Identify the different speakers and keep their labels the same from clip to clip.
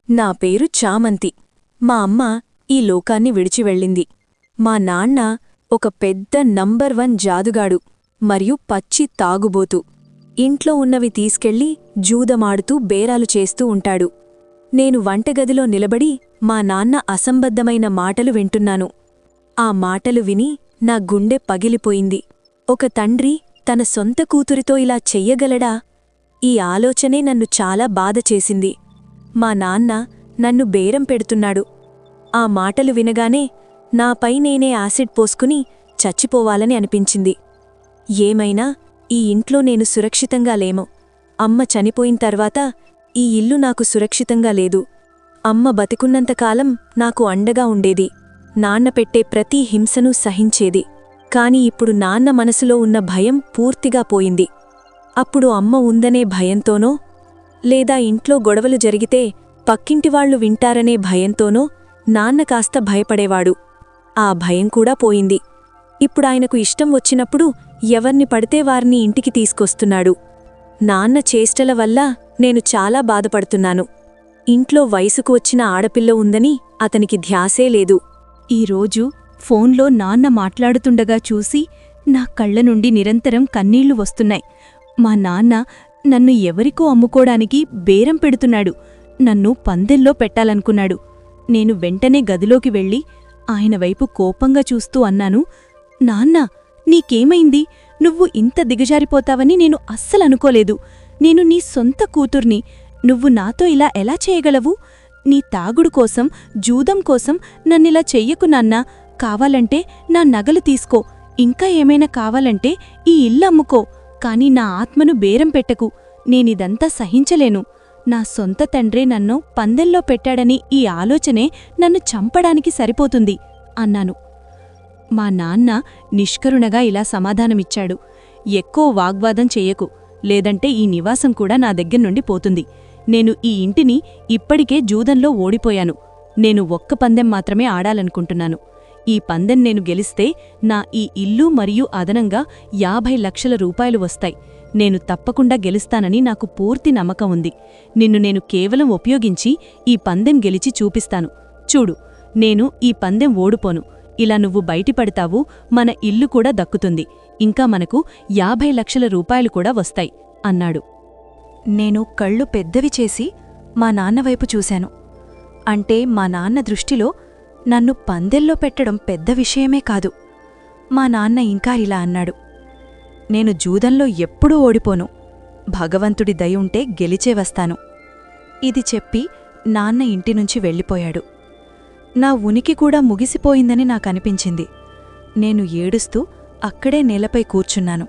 Speaker 1: నా పేరు చామంతి. మా అమ్మ ఈ లోకాన్ని విడిచి వెళ్ళింది. మా నాన్న ఒక పెద్ద నంబర్ 1 జాదుగాడు మరియు పచ్చి తాగుబోతు. ఇంట్లో ఉన్నవి తీసుకెళ్లి జూదమాడుతూ బేరాలు చేస్తూ ఉంటాడు. నేను వంటగదిలో నిలబడి మా నాన్న అసంబద్ధమైన మాటలు వింటున్నాను. ఆ మాటలు విని నా గుండె పగిలిపోయింది. ఒక తండ్రి తన సొంత కూతురితో ఇలా చెయ్యగలడా? ఈ ఆలోచనే నన్ను చాలా బాధచేసింది. మా నాన్న నన్ను బేరం పెడుతున్నాడు. ఆ మాటలు వినగానే నాపై నేనే యాసిడ్ పోసుకుని చచ్చిపోవాలని అనిపించింది. ఏమైనా ఈ ఇంట్లో నేను సురక్షితంగా లేము. అమ్మ చనిపోయిన తర్వాత ఈ ఇల్లు నాకు సురక్షితంగా లేదు. అమ్మ బతికున్నంతకాలం నాకు అండగా ఉండేది. నాన్న పెట్టే ప్రతి హింసను సహించేది. కాని ఇప్పుడు నాన్న మనసులో ఉన్న భయం పూర్తిగా పోయింది. అప్పుడు అమ్మ ఉందనే భయంతోనో లేదా ఇంట్లో గొడవలు జరిగితే పక్కింటివాళ్లు వింటారనే భయంతోనో నాన్న కాస్త భయపడేవాడు. ఆ భయం కూడా పోయింది. ఇప్పుడాయనకు ఇష్టం వచ్చినప్పుడు ఎవర్ని పడితే వారిని ఇంటికి తీసుకొస్తున్నాడు. నాన్న చేష్టల వల్ల నేను చాలా బాధపడుతున్నాను. ఇంట్లో వయసుకు వచ్చిన ఆడపిల్ల ఉందని అతనికి ధ్యాసే లేదు.
Speaker 2: ఈరోజు ఫోన్లో నాన్న మాట్లాడుతుండగా చూసి నా కళ్ల నుండి నిరంతరం కన్నీళ్లు వస్తున్నాయి. మా నాన్న నన్ను ఎవరికో అమ్ముకోడానికి బేరం పెడుతున్నాడు. నన్ను పందెంలో పెట్టాలనుకున్నాడు. నేను వెంటనే గదిలోకి వెళ్ళి ఆయన వైపు కోపంగా చూస్తూ అన్నాను, నాన్నా, నీకేమైంది? నువ్వు ఇంత దిగజారిపోతావని నేను అస్సలనుకోలేదు. నేను నీ సొంత కూతుర్ని. నువ్వు నాతో ఇలా ఎలా చేయగలవు? నీ తాగుడు కోసం, జూదం కోసం నన్నిలా చెయ్యకు నాన్నా. కావాలంటే నా నగలు తీసుకో. ఇంకా ఏమైనా కావాలంటే ఈ ఇల్లు అమ్ముకో. కాని నా ఆత్మను బేరం పెట్టకు. నేనిదంతా సహించలేను. నా సొంత తండ్రే నన్ను పందెంలో పెట్టాడని ఈ ఆలోచనే నన్ను చంపడానికి సరిపోతుంది అన్నాను. మా నాన్న నిష్కరుణగా ఇలా సమాధానమిచ్చాడు, ఎక్కువ వాగ్వాదం చెయ్యకు, లేదంటే ఈ నివాసం కూడా నా దగ్గర్నుండి పోతుంది. నేను ఈ ఇంటిని ఇప్పటికే జూదంలో ఓడిపోయాను. నేను ఒక్క పందెం మాత్రమే ఆడాలనుకుంటున్నాను. ఈ పందెం నేను గెలిస్తే నా ఈ ఇల్లు మరియు అదనంగా 50 లక్షల రూపాయలు వస్తాయి. నేను తప్పకుండా గెలుస్తానని నాకు పూర్తి నమ్మకం ఉంది. నిన్ను నేను కేవలం ఉపయోగించి ఈ పందెం గెలిచి చూపిస్తాను. చూడు, నేను ఈ పందెం ఓడిపోను. ఇలా నువ్వు బయటిపడతావు, మన ఇల్లు కూడా దక్కుతుంది. ఇంకా మనకు 50 లక్షల రూపాయలు కూడా వస్తాయి అన్నాడు.
Speaker 1: నేను కళ్ళు పెద్దవి చేసి మా నాన్నవైపు చూశాను. అంటే మా నాన్న దృష్టిలో నన్ను పందెల్లో పెట్టడం పెద్ద విషయమే కాదు. మా నాన్న ఇంకా ఇలా అన్నాడు, నేను జూదంలో ఎప్పుడూ ఓడిపోను. భగవంతుడి దయ ఉంటే గెలిచే వస్తాను. ఇది చెప్పి నాన్న ఇంటినుంచి వెళ్ళిపోయాడు. నా ఉనికి కూడా ముగిసిపోయిందని నాకనిపించింది. నేను ఏడుస్తూ అక్కడే నేలపై కూర్చున్నాను.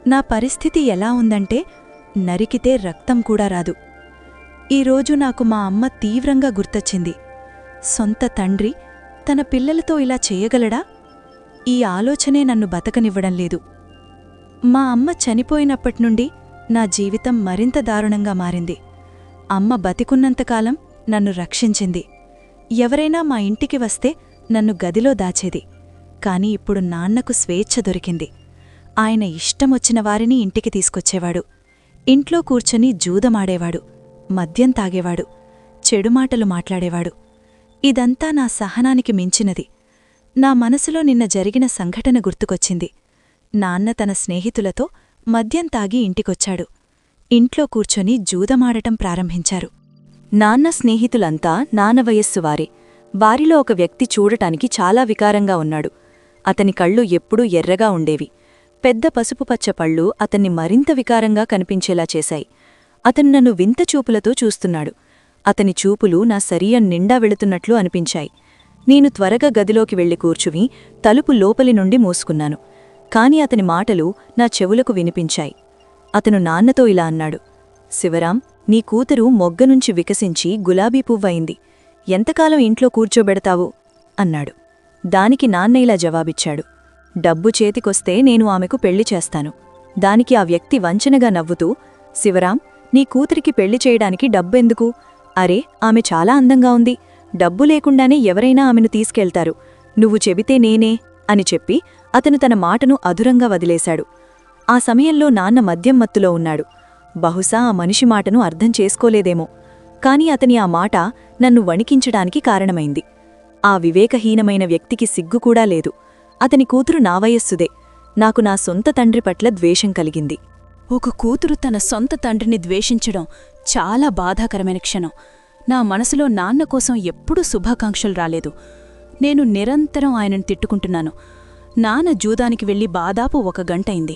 Speaker 1: నా పరిస్థితి ఎలా ఉందంటే నరికితే రక్తం కూడా రాదు. ఈరోజు నాకు మా అమ్మ తీవ్రంగా గుర్తొచ్చింది. సొంత తండ్రి తన పిల్లలతో ఇలా చేయగలడా? ఈ ఆలోచనే నన్ను బతకనివ్వడం లేదు. మా అమ్మ చనిపోయినప్పటినుండి నా జీవితం మరింత దారుణంగా మారింది. అమ్మ బతికున్నంతకాలం నన్ను రక్షించింది. ఎవరైనా మా ఇంటికి వస్తే నన్ను గదిలో దాచేది. కాని ఇప్పుడు నాన్నకు స్వేచ్ఛ దొరికింది. ఆయన ఇష్టమొచ్చిన వారిని ఇంటికి తీసుకొచ్చేవాడు. ఇంట్లో కూర్చొని జూదమాడేవాడు, మద్యం తాగేవాడు, చెడుమాటలు మాట్లాడేవాడు. ఇదంతా నా సహనానికి మించినది. నా మనసులో నిన్న జరిగిన సంఘటన గుర్తుకొచ్చింది. నాన్న తన స్నేహితులతో మద్యం తాగి ఇంటికొచ్చాడు. ఇంట్లో కూర్చొని జూదమాడటం ప్రారంభించారు. నాన్న స్నేహితులంతా నాన్న వయస్సువారే. వారిలో ఒక వ్యక్తి చూడటానికి చాలా వికారంగా ఉన్నాడు. అతని కళ్ళు ఎప్పుడూ ఎర్రగా ఉండేవి. పెద్ద పసుపుపచ్చ పళ్ళు అతన్ని మరింత వికారంగా కనిపించేలా చేశాయి. అతను నన్ను వింత చూపులతో చూస్తున్నాడు. అతని చూపులు నా శరీరం నిండా వెళుతున్నట్లు అనిపించాయి. నేను త్వరగా గదిలోకి వెళ్లి కూర్చుని తలుపు లోపలి నుండి మూసుకున్నాను. కాని అతని మాటలు నా చెవులకు వినిపించాయి. అతను నాన్నతో ఇలా అన్నాడు, శివరాం, నీ కూతురు మొగ్గనుంచి వికసించి గులాబీ పువ్వయింది. ఎంతకాలం ఇంట్లో కూర్చోబెడతావు అన్నాడు. దానికి నాన్న ఇలా జవాబిచ్చాడు, డబ్బు చేతికొస్తే నేను ఆమెకు పెళ్లి చేస్తాను. దానికి ఆ వ్యక్తి వంచనగా నవ్వుతూ, శివరాం, నీ కూతురికి పెళ్లి చేయడానికి డబ్బెందుకు? అరే, ఆమె చాలా అందంగా ఉంది. డబ్బు లేకుండానే ఎవరైనా ఆమెను తీసుకెళ్తారు. నువ్వు చెబితే నేనే అని చెప్పి అతను తన మాటను అధురంగా వదిలేశాడు. ఆ సమయంలో నాన్న మద్యం మత్తులో ఉన్నాడు. బహుశా ఆ మనిషి మాటను అర్థం చేసుకోలేదేమో. కాని అతని ఆ మాట నన్ను వణికించడానికి కారణమైంది. ఆ వివేకహీనమైన వ్యక్తికి సిగ్గుకూడా లేదు. అతని కూతురు నా వయస్సుదే. నాకు నా సొంత తండ్రి పట్ల ద్వేషం కలిగింది.
Speaker 2: ఒక కూతురు తన సొంత తండ్రిని ద్వేషించడం చాలా బాధాకరమైన క్షణం. నా మనసులో నాన్న కోసం ఎప్పుడూ శుభాకాంక్షలు రాలేదు. నేను నిరంతరం ఆయనను తిట్టుకుంటున్నాను. నాన్న జూదానికి వెళ్లి దాదాపు 1 గంటైంది.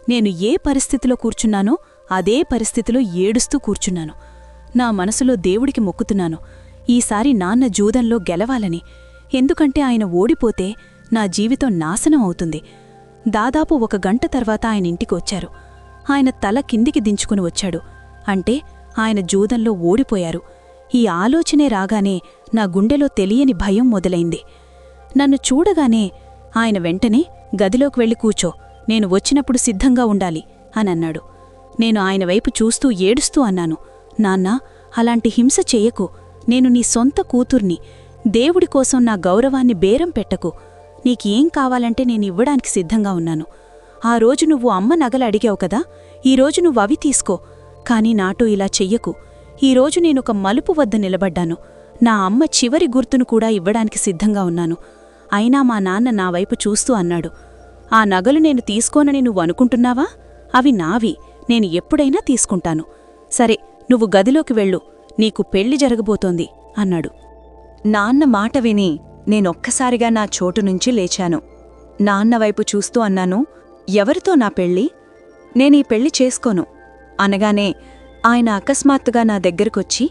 Speaker 2: నేను ఏ పరిస్థితిలో కూర్చున్నానో అదే పరిస్థితిలో ఏడుస్తూ కూర్చున్నాను. నా మనసులో దేవుడికి మొక్కుతున్నాను, ఈసారి నాన్న జూదంలో గెలవాలని. ఎందుకంటే ఆయన ఓడిపోతే నా జీవితం నాశనం అవుతుంది. దాదాపు 1 గంట తర్వాత ఆయన ఇంటికొచ్చారు. ఆయన తల కిందికి దించుకుని వచ్చాడు. అంటే ఆయన జూదంలో ఓడిపోయారు. ఈ ఆలోచనే రాగానే నా గుండెలో తెలియని భయం మొదలైంది. నన్ను చూడగానే ఆయన వెంటనే గదిలోకి వెళ్ళి కూర్చో, నేను వచ్చినప్పుడు సిద్ధంగా ఉండాలి అనన్నాడు. నేను ఆయన వైపు చూస్తూ ఏడుస్తూ అన్నాను, నాన్నా, అలాంటి హింస చెయ్యకు. నేను నీ సొంత కూతుర్ని. దేవుడి కోసం నా గౌరవాన్ని బేరం పెట్టకు. నీకేం కావాలంటే నేనివ్వడానికి సిద్ధంగా ఉన్నాను. ఆ రోజు నువ్వు అమ్మ నగలు అడిగావు కదా, ఈరోజు నువ్వవి తీసుకో. కాని నాటో ఇలా చెయ్యకు. ఈరోజు నేనొక మలుపు వద్ద నిలబడ్డాను. నా అమ్మ చివరి గుర్తును కూడా ఇవ్వడానికి సిద్ధంగా ఉన్నాను. అయినా మా నాన్న నా వైపు చూస్తూ అన్నాడు, ఆ నగలు నేను తీసుకోనని నువ్వనుకుంటున్నావా? అవి నావి. నేను ఎప్పుడైనా తీసుకుంటాను. సరే, నువ్వు గదిలోకి వెళ్ళు, నీకు పెళ్లి జరగబోతోంది అన్నాడు.
Speaker 1: నాన్న మాట విని నేనొక్కసారిగా నా చోటునుంచి లేచాను. నాన్న వైపు చూస్తూ అన్నాను, ఎవరితో నా పెళ్ళి? నేనీ పెళ్లి చేసుకోను అనగానే ఆయన అకస్మాత్తుగా నా దగ్గరకొచ్చి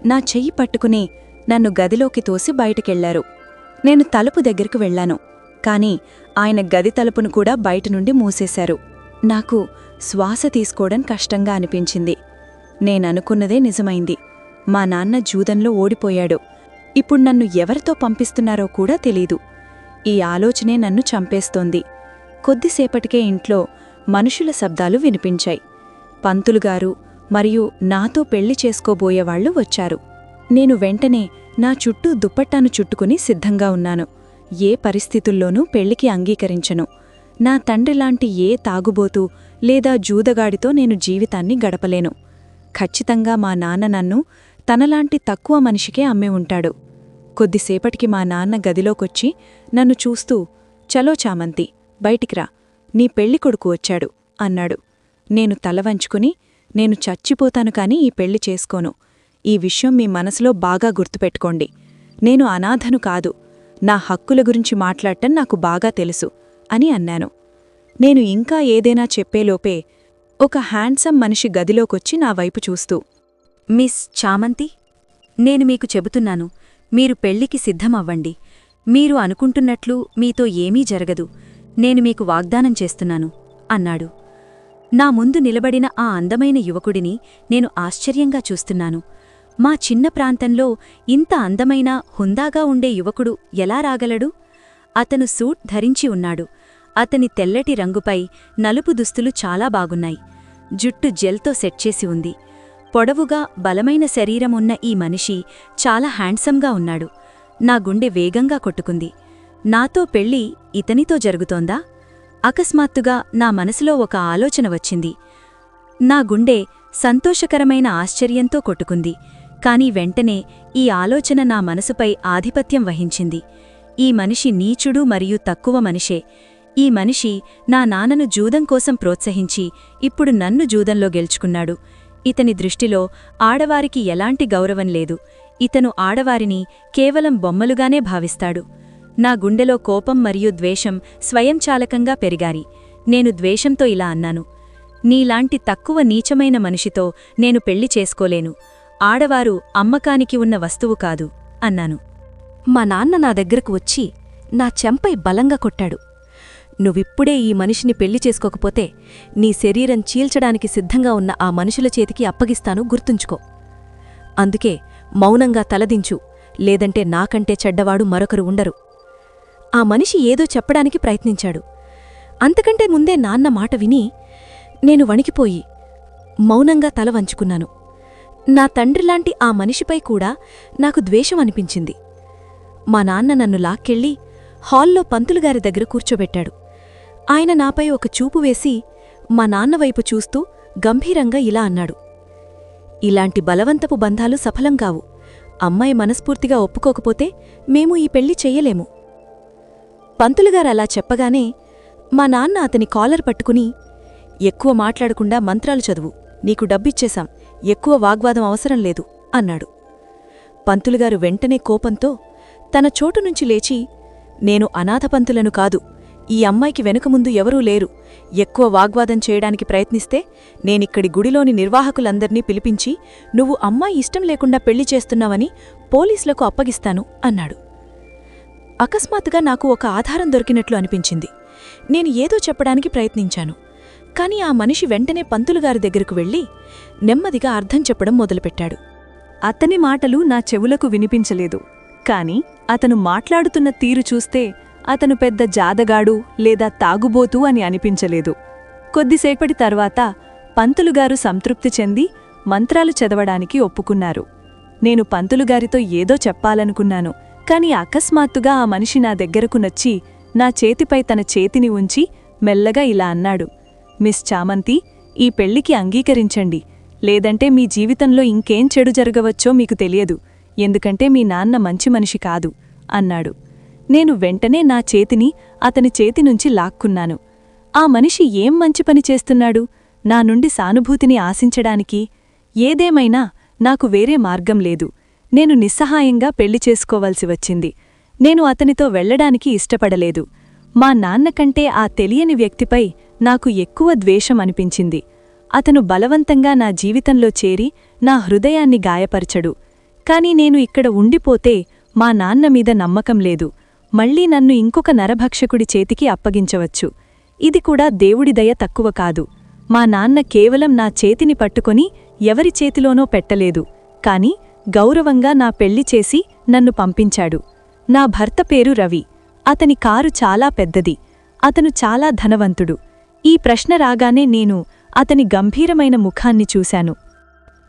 Speaker 1: నా చెయ్యి పట్టుకుని నన్ను గదిలోకి తోసి బయటికెళ్లారు. నేను తలుపు దగ్గరకు వెళ్లాను. కాని ఆయన గది తలుపును కూడా బయటనుండి మూసేశారు. నాకు శ్వాస తీసుకోవడం కష్టంగా అనిపించింది. నేననుకున్నదే నిజమైంది. మా నాన్న జూదంలో ఓడిపోయాడు. ఇప్పుడు నన్ను ఎవరితో పంపిస్తున్నారో కూడా తెలీదు. ఈ ఆలోచనే నన్ను చంపేస్తోంది. కొద్దిసేపటికే ఇంట్లో మనుషుల శబ్దాలు వినిపించాయి. పంతులుగారు మరియు నాతో పెళ్లి చేసుకోబోయేవాళ్లు వచ్చారు. నేను వెంటనే నా చుట్టూ దుప్పట్టాను చుట్టుకుని సిద్ధంగా ఉన్నాను. ఏ పరిస్థితుల్లోనూ పెళ్లికి అంగీకరించను. నా తండ్రిలాంటి ఏ తాగుబోతూ లేదా జూదగాడితో నేను జీవితాన్ని గడపలేను. ఖచ్చితంగా మా నాన్న నన్ను తనలాంటి తక్కువ మనిషికే అమ్మి ఉంటాడు. కొద్దిసేపటికి మా నాన్న గదిలోకొచ్చి నన్ను చూస్తూ, చలో చామంతి, బయటికిరా, నీ పెళ్ళికొడుకు వచ్చాడు అన్నాడు. నేను తలవంచుకుని, నేను చచ్చిపోతాను కాని ఈ పెళ్లి చేసుకోను. ఈ విషయం మీ మనసులో బాగా గుర్తుపెట్టుకోండి. నేను అనాథను కాదు. నా హక్కుల గురించి మాట్లాడటం నాకు బాగా తెలుసు అని అన్నాను. నేను ఇంకా ఏదైనా చెప్పేలోపే ఒక హ్యాండ్సమ్ మనిషి గదిలోకొచ్చి నా వైపు చూస్తూ,
Speaker 3: మిస్ చామంతి, నేను మీకు చెబుతున్నాను, మీరు పెళ్లికి సిద్ధమవ్వండి. మీరు అనుకుంటున్నట్లు మీతో ఏమీ జరగదు. నేను మీకు వాగ్దానం చేస్తున్నాను అన్నాడు. నా ముందు నిలబడిన ఆ అందమైన యువకుడిని నేను ఆశ్చర్యంగా చూస్తున్నాను. మా చిన్న ప్రాంతంలో ఇంత అందమైన హుందాగా ఉండే యువకుడు ఎలా రాగలడు? అతను సూట్ ధరించి ఉన్నాడు. అతని తెల్లటి రంగుపై నలుపు దుస్తులు చాలా బాగున్నాయి. జుట్టు జెల్తో సెట్ చేసి ఉంది. పొడవుగా బలమైన శరీరమున్న ఈ మనిషి చాలా హ్యాండ్సమ్గా ఉన్నాడు. నా గుండె వేగంగా కొట్టుకుంది. నాతో పెళ్ళి ఇతనితో జరుగుతోందా? అకస్మాత్తుగా నా మనసులో ఒక ఆలోచన వచ్చింది. నా గుండె సంతోషకరమైన ఆశ్చర్యంతో కొట్టుకుంది. కాని వెంటనే ఈ ఆలోచన నా మనసుపై ఆధిపత్యం వహించింది. ఈ మనిషి నీచుడు మరియు తక్కువ మనిషే. ఈ మనిషి నా నాన్నను జూదం కోసం ప్రోత్సహించి ఇప్పుడు నన్ను జూదంలో గెలుచుకున్నాడు. ఇతని దృష్టిలో ఆడవారికి ఎలాంటి గౌరవం లేదు. ఇతను ఆడవారిని కేవలం బొమ్మలుగానే భావిస్తాడు. నా గుండెలో కోపం మరియు ద్వేషం స్వయంచాలకంగా పెరిగాయి. నేను ద్వేషంతో ఇలా అన్నాను, నీలాంటి తక్కువ నీచమైన మనిషితో నేను పెళ్లి చేసుకోలేను. ఆడవారు అమ్మకానికి ఉన్న వస్తువు కాదు అన్నాను.
Speaker 1: మా నాన్న నా దగ్గరకు వచ్చి నా చెంపై బలంగా కొట్టాడు. నువ్విప్పుడే ఈ మనిషిని పెళ్లి చేసుకోకపోతే నీ శరీరం చీల్చడానికి సిద్ధంగా ఉన్న ఆ మనుషుల చేతికి అప్పగిస్తాను, గుర్తుంచుకో. అందుకే మౌనంగా తలదించు, లేదంటే నాకంటే చెడ్డవాడు మరొకరు ఉండరు. ఆ మనిషి ఏదో చెప్పడానికి ప్రయత్నించాడు. అంతకంటే ముందే నాన్న మాట విని నేను వణికిపోయి మౌనంగా తల వంచుకున్నాను. నా తండ్రిలాంటి ఆ మనిషిపై కూడా నాకు ద్వేషం అనిపించింది. మా నాన్న నన్ను లాక్కెళ్ళి హాల్లో పంతులుగారి దగ్గర కూర్చోబెట్టాడు. ఆయన నాపై ఒక చూపు వేసి మా నాన్నవైపు చూస్తూ గంభీరంగా ఇలా అన్నాడు, ఇలాంటి బలవంతపు బంధాలు సఫలం కావు. అమ్మాయి మనస్ఫూర్తిగా ఒప్పుకోకపోతే మేము ఈ పెళ్లి చెయ్యలేము. పంతులుగారలా చెప్పగానే మా నాన్న అతని కాలర్ పట్టుకుని, ఎక్కువ మాట్లాడకుండా మంత్రాలు చదువు, నీకు డబ్బిచ్చేశాం, ఎక్కువ వాగ్వాదం అవసరం లేదు అన్నాడు. పంతులుగారు వెంటనే కోపంతో తన చోటునుంచి లేచి, నేను అనాథపంతులను కాదు, ఈ అమ్మాయికి వెనుకముందు ఎవరూ లేరు, ఎక్కువ వాగ్వాదం చేయడానికి ప్రయత్నిస్తే నేనిక్కడి గుడిలోని నిర్వాహకులందర్నీ పిలిపించి నువ్వు అమ్మాయి ఇష్టం లేకుండా పెళ్లి చేస్తున్నావని పోలీసులకు అప్పగిస్తాను అన్నాడు. అకస్మాత్తుగా నాకు ఒక ఆధారం దొరికినట్లు అనిపించింది. నేను ఏదో చెప్పడానికి ప్రయత్నించాను. కాని ఆ మనిషి వెంటనే పంతులుగారి దగ్గరకు వెళ్ళి నెమ్మదిగా అర్థం చెప్పడం మొదలుపెట్టాడు.
Speaker 2: అతని మాటలు నా చెవులకు వినిపించలేదు. కాని అతను మాట్లాడుతున్న తీరు చూస్తే అతను పెద్ద జాదగాడు లేదా తాగుబోతూ అని అనిపించలేదు. కొద్దిసేపటి తర్వాత పంతులుగారు సంతృప్తి చెంది మంత్రాలు చదవడానికి ఒప్పుకున్నారు. నేను పంతులుగారితో ఏదో చెప్పాలనుకున్నాను. కాని అకస్మాత్తుగా ఆ మనిషి నా దగ్గరకు నచ్చి నా చేతిపై తన చేతిని ఉంచి మెల్లగా ఇలా అన్నాడు, మిస్ చామంతి, ఈ పెళ్లికి అంగీకరించండి, లేదంటే మీ జీవితంలో ఇంకేం చెడు జరగవచ్చో మీకు తెలియదు, ఎందుకంటే మీ నాన్న మంచి మనిషి కాదు అన్నాడు. నేను వెంటనే నా చేతిని అతని చేతినుంచి లాక్కున్నాను. ఆ మనిషి ఏం మంచి పని చేస్తున్నాడు? నా నుండి సానుభూతిని ఆశించడానికి? ఏదేమైనా నాకు వేరే మార్గం లేదు. నేను నిస్సహాయంగా పెళ్లి చేసుకోవాల్సి వచ్చింది. నేను అతనితో వెళ్లడానికి ఇష్టపడలేదు. మా నాన్నకంటే ఆ తెలియని వ్యక్తిపై నాకు ఎక్కువ ద్వేషం అనిపించింది. అతను బలవంతంగా నా జీవితంలో చేరి నా హృదయాన్ని గాయపరచడు. కాని నేను ఇక్కడ ఉండిపోతే మా నాన్న మీద నమ్మకం లేదు. మళ్లీ నన్ను ఇంకొక నరభక్షకుడి చేతికి అప్పగించవచ్చు. ఇది కూడా దేవుడి దయ తక్కువ కాదు. మా నాన్న కేవలం నా చేతిని పట్టుకొని ఎవరి చేతిలోనో పెట్టలేదు, కాని గౌరవంగా నా పెళ్లి చేసి నన్ను పంపించాడు. నా భర్త పేరు రవి. అతని కారు చాలా పెద్దది. అతను చాలా ధనవంతుడు. ఈ ప్రశ్న రాగానే నేను అతని గంభీరమైన ముఖాన్ని చూశాను.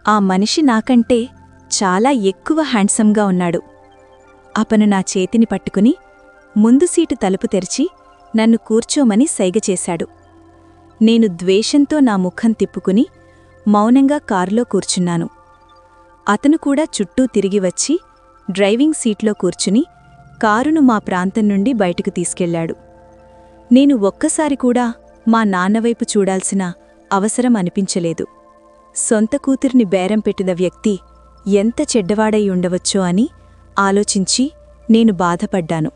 Speaker 1: ఆ మనిషి నాకంటే చాలా ఎక్కువ హ్యాండ్సమ్గా ఉన్నాడు. అతను నా చేతిని పట్టుకుని ముందు సీటు తలుపు తెరిచి నన్ను కూర్చోమని సైగ చేశాడు. నేను ద్వేషంతో నా ముఖం తిప్పుకుని మౌనంగా కారులో కూర్చున్నాను. అతను కూడా చుట్టూ తిరిగి వచ్చి డ్రైవింగ్ సీట్లో కూర్చుని కారును మా ప్రాంతం నుండి బయటకు తీసుకెళ్లాడు. నేను ఒక్కసారి కూడా మా నాన్నవైపు చూడాల్సిన అవసరం అనిపించలేదు. సొంత కూతుర్ని బేరం పెట్టిన వ్యక్తి ఎంత చెడ్డవాడై ఉండవచ్చో అని ఆలోచించి నేను బాధపడ్డాను.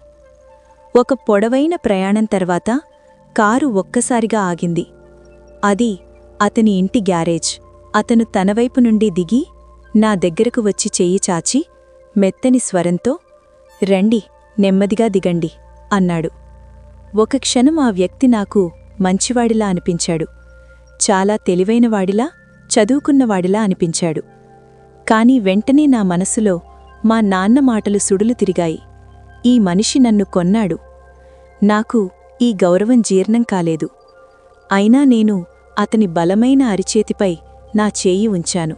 Speaker 1: ఒక పొడవైన ప్రయాణం తర్వాత కారు ఒక్కసారిగా ఆగింది. అది అతని ఇంటి గ్యారేజ్. అతను తనవైపు నుండి దిగి నా దగ్గరకు వచ్చి చెయ్యి చాచి మెత్తని స్వరంతో, రండి, నెమ్మదిగా దిగండి అన్నాడు. ఒక క్షణం ఆ వ్యక్తి నాకు మంచివాడిలా అనిపించాడు. చాలా తెలివైనవాడిలా, చదువుకున్నవాడిలా అనిపించాడు. కాని వెంటనే నా మనసులో మా నాన్న మాటలు సుడులు తిరిగాయి. ఈ మనిషి నన్ను కొన్నాడు. నాకు ఈ గౌరవం జీర్ణం కాలేదు. అయినా నేను అతని బలమైన అరిచేతిపై నా చేయి ఉంచాను.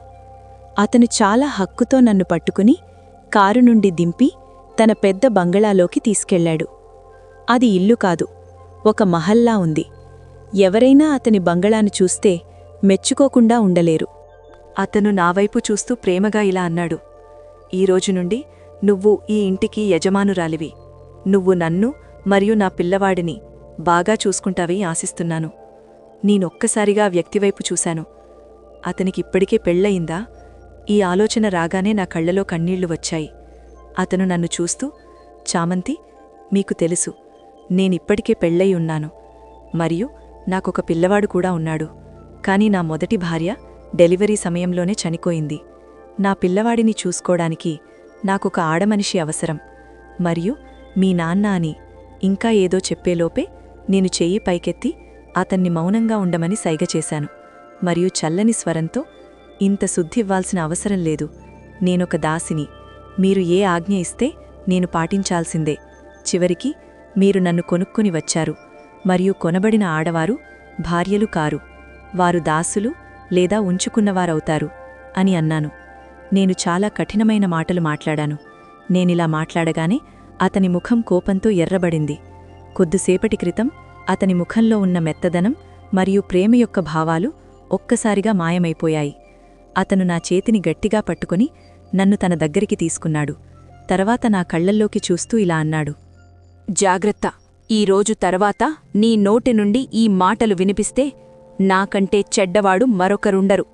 Speaker 1: అతను చాలా హక్కుతో నన్ను పట్టుకుని కారు నుండి దింపి తన పెద్ద బంగళాలోకి తీసుకెళ్లాడు. అది ఇల్లు కాదు, ఒక మహల్లా ఉంది. ఎవరైనా అతని బంగళాను చూస్తే మెచ్చుకోకుండా ఉండలేరు. అతను నావైపు చూస్తూ ప్రేమగా ఇలా అన్నాడు, ఈరోజు నుండి నువ్వు ఈ ఇంటికి యజమానురాలివి. నువ్వు నన్ను మరియు నా పిల్లవాడిని బాగా చూసుకుంటావని ఆశిస్తున్నాను. నేనొక్కసారిగా వ్యక్తివైపు చూశాను. అతనికిప్పటికే పెళ్ళయిందా? ఈ ఆలోచన రాగానే నా కళ్లలో కన్నీళ్లు వచ్చాయి. అతను నన్ను చూస్తూ, చామంతి, మీకు తెలుసు, నేనిప్పటికే పెళ్ళయి ఉన్నాను, మరియు నాకొక పిల్లవాడు కూడా ఉన్నాడు. కాని నా మొదటి భార్య డెలివరీ సమయంలోనే చనిపోయింది. నా పిల్లవాడిని చూసుకోవడానికి నాకొక ఆడమనిషి అవసరం. మరియు మీ నాన్న అని ఇంకా ఏదో చెప్పేలోపే నేను చెయ్యి పైకెత్తి అతన్ని మౌనంగా ఉండమని సైగ చేశాను. మరియు చల్లని స్వరంతో, ఇంత శుద్ధివ్వాల్సిన అవసరం లేదు, నేనొక దాసిని, మీరు ఏ ఆజ్ఞ ఇస్తే నేను పాటించాల్సిందే. చివరికి మీరు నన్ను కొనుక్కొని వచ్చారు, మరియు కొనబడిన ఆడవారు భార్యలు కారు, వారు దాసులు లేదా ఉంచుకున్నవారవుతారు అని అన్నాను. నేను చాలా కఠినమైన మాటలు మాట్లాడాను. నేనిలా మాట్లాడగానే అతని ముఖం కోపంతో ఎర్రబడింది. కొద్దిసేపటి క్రితం అతని ముఖంలో ఉన్న మెత్తదనం మరియు ప్రేమ యొక్క భావాలు ఒక్కసారిగా మాయమైపోయాయి.
Speaker 3: అతను నా చేతిని గట్టిగా పట్టుకుని నన్ను తన దగ్గరికి తీసుకున్నాడు. తర్వాత నా కళ్లల్లోకి చూస్తూ ఇలా అన్నాడు, జాగ్రత్త, ఈరోజు తర్వాత నీ నోటి నుండి ఈ మాటలు వినిపిస్తే నాకంటే చెడ్డవాడు మరొకరుండరు.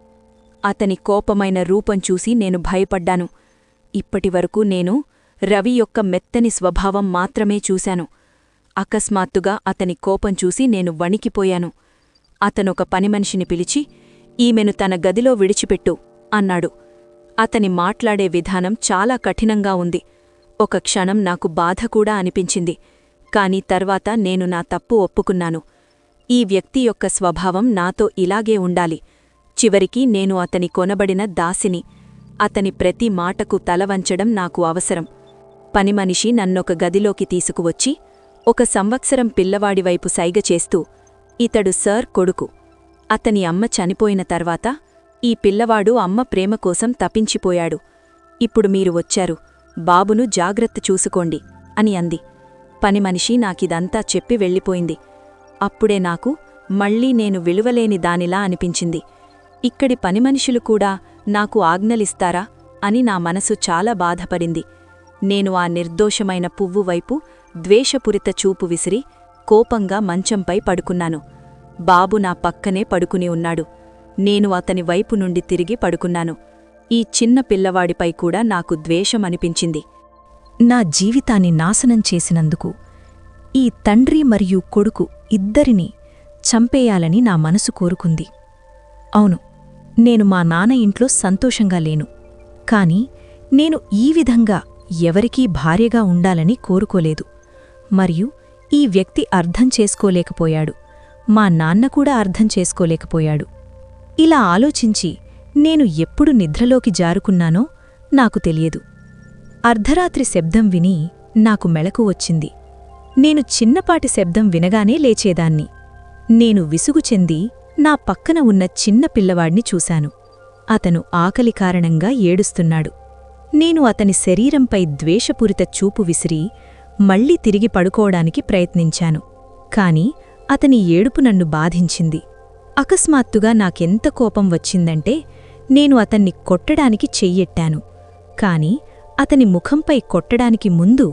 Speaker 3: అతని కోపమైన రూపం చూసి నేను భయపడ్డాను. ఇప్పటివరకు నేను రవి యొక్క మెత్తని స్వభావం మాత్రమే చూశాను. అకస్మాత్తుగా అతని కోపం చూసి నేను వణికిపోయాను. అతనొక పనిమనిషిని పిలిచి, ఈమెను తన గదిలో విడిచిపెట్టు అన్నాడు. అతని మాట్లాడే విధానం చాలా కఠినంగా ఉంది. ఒక క్షణం నాకు బాధ కూడా అనిపించింది. కాని తర్వాత నేను నా తప్పు ఒప్పుకున్నాను. ఈ వ్యక్తి యొక్క స్వభావం నాతో ఇలాగే ఉండాలి. చివరికి నేను అతని కొనబడిన దాసిని. అతని ప్రతి మాటకు తలవంచడం నాకు అవసరం. పనిమనిషి నన్నొక గదిలోకి తీసుకువచ్చి 1 సంవత్సరం పిల్లవాడివైపు సైగ చేస్తూ, ఇతడు సర్ కొడుకు. అతని అమ్మ చనిపోయిన తర్వాత ఈ పిల్లవాడు అమ్మ ప్రేమ కోసం తప్పించిపోయాడు. ఇప్పుడు మీరు వచ్చారు, బాబును జాగ్రత్త చూసుకోండి అని అంది. పనిమనిషి నాకిదంతా చెప్పి వెళ్ళిపోయింది. అప్పుడే నాకు మళ్ళీ నేను విలువలేని దానిలా అనిపించింది. ఇక్కడి పనిమనిషులు కూడా నాకు ఆజ్ఞలిస్తారా అని నా మనసు చాలా బాధపడింది. నేను ఆ నిర్దోషమైన పువ్వు వైపు ద్వేషపూరిత చూపు విసిరి కోపంగా మంచంపై పడుకున్నాను. బాబు నా పక్కనే పడుకుని ఉన్నాడు. నేను అతని వైపు నుండి తిరిగి పడుకున్నాను. ఈ చిన్న పిల్లవాడిపై కూడా నాకు ద్వేషమనిపించింది.
Speaker 2: నా జీవితాన్ని నాశనం చేసినందుకు ఈ తండ్రి మరియు కొడుకు ఇద్దరినీ చంపేయాలని నా మనసు కోరుకుంది. అవును, నేను మా నాన్న ఇంట్లో సంతోషంగా లేను. కాని నేను ఈ విధంగా ఎవరికీ భార్యగా ఉండాలని కోరుకోలేదు. మరియు ఈ వ్యక్తి అర్థం చేసుకోలేకపోయాడు. మా నాన్న కూడా అర్థం చేసుకోలేకపోయాడు. ఇలా ఆలోచించి నేను ఎప్పుడు నిద్రలోకి జారుకున్నానో నాకు తెలియదు. అర్ధరాత్రి శబ్దం విని నాకు మెళకు వచ్చింది. నేను చిన్నపాటి శబ్దం వినగానే లేచేదాన్ని. నేను విసుగు చెంది నా పక్కన ఉన్న చిన్న పిల్లవాడ్ని చూశాను. అతను ఆకలి కారణంగా ఏడుస్తున్నాడు. నేను అతని శరీరంపై ద్వేషపూరిత చూపు విసిరి మళ్లీ తిరిగి పడుకోవడానికి ప్రయత్నించాను. కాని అతని ఏడుపు నన్ను బాధించింది. అకస్మాత్తుగా నాకెంత కోపం వచ్చిందంటే నేను అతన్ని కొట్టడానికి చెయ్యెట్టాను. కాని అతని ముఖంపై కొట్టడానికి ముందు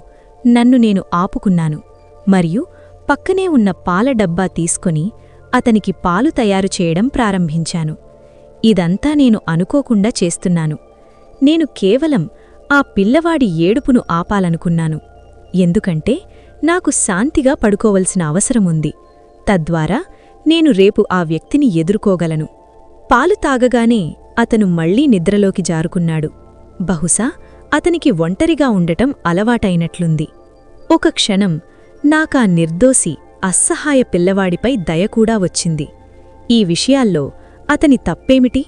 Speaker 2: నన్ను నేను ఆపుకున్నాను మరియు పక్కనే ఉన్న పాల డబ్బా తీసుకొని అతనికి పాలు తయారు చేయడం ప్రారంభించాను. ఇదంతా నేను అనుకోకుండా చేస్తున్నాను. నేను కేవలం ఆ పిల్లవాడి ఏడుపును ఆపాలనుకున్నాను. ఎందుకంటే నాకు శాంతిగా పడుకోవలసిన అవసరముంది. తద్వారా నేను రేపు ఆ వ్యక్తిని ఎదుర్కోగలను. పాలు తాగగానే అతను మళ్లీ నిద్రలోకి జారుకున్నాడు. బహుశా అతనికి ఒంటరిగా ఉండటం అలవాటైనట్లుంది. ఒక క్షణం నాకా నిర్దోషి అసహాయ పిల్లవాడిపై దయకూడా వచ్చింది. ఈ విషయాల్లో అతని తప్పేమిటి?